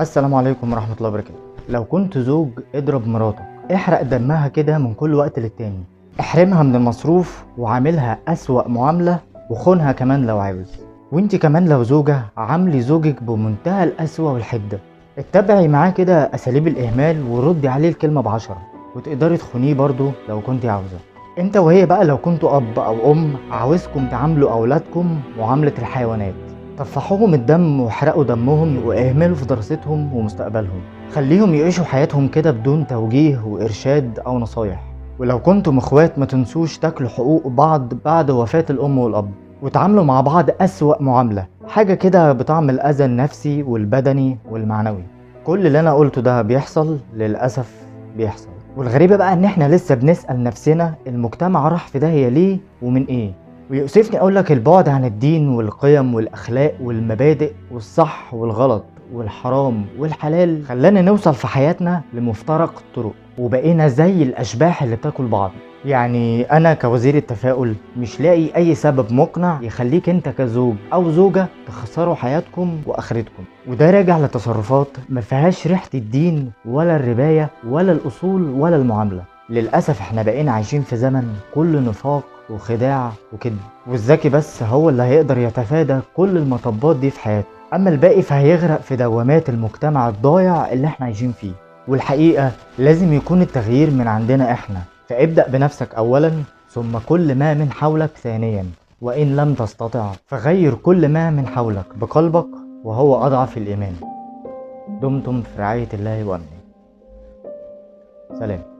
السلام عليكم ورحمة الله وبركاته. لو كنت زوج اضرب مراتك، احرق دمها كده من كل وقت للتاني، احرمها من المصروف وعاملها أسوأ معاملة، وخونها كمان لو عاوز. وانت كمان لو زوجة عاملي زوجك بمنتهى القسوة والحدة، اتبعي معاه كده أساليب الإهمال وردي عليه الكلمة ب10، وتقدري تخونيه برضو لو كنت عاوزة. انت وهي بقى لو كنتوا أب أو أم، عاوزكم تعاملوا أولادكم معاملة الحيوانات، طفحوهم الدم واحرقوا دمهم واهملوا في دراستهم ومستقبلهم، خليهم يعيشوا حياتهم كده بدون توجيه وإرشاد أو نصايح. ولو كنتم اخوات ما تنسوش تاكلوا حقوق بعض بعد وفاة الأم والأب، وتعاملوا مع بعض أسوأ معاملة، حاجة كده بطعم الأذى النفسي والبدني والمعنوي. كل اللي أنا قلته ده بيحصل للأسف، بيحصل. والغريبة بقى إن إحنا لسه بنسأل نفسنا المجتمع راح في داهية ليه ومن إيه. ويؤسفني أقولك البعد عن الدين والقيم والأخلاق والمبادئ والصح والغلط والحرام والحلال خلانا نوصل في حياتنا لمفترق الطرق، وبقينا زي الأشباح اللي بتاكل بعض. يعني أنا كوزير التفاؤل مش لاقي أي سبب مقنع يخليك أنت كزوج أو زوجة تخسروا حياتكم وآخرتكم، وده راجع لتصرفات ما فيهاش ريحة الدين ولا الرباية ولا الأصول ولا المعاملة. للأسف احنا بقينا عايشين في زمن كل نفاق وخداع وكذب، والذكي بس هو اللي هيقدر يتفادى كل المطبات دي في حياته، أما الباقي فهيغرق في دوامات المجتمع الضايع اللي احنا عايشين فيه. والحقيقة لازم يكون التغيير من عندنا احنا، فابدأ بنفسك أولا، ثم كل ما من حولك ثانيا، وإن لم تستطع فغير كل ما من حولك بقلبك، وهو أضعف الإيمان. دمتم في رعاية الله وأمنه. سلام.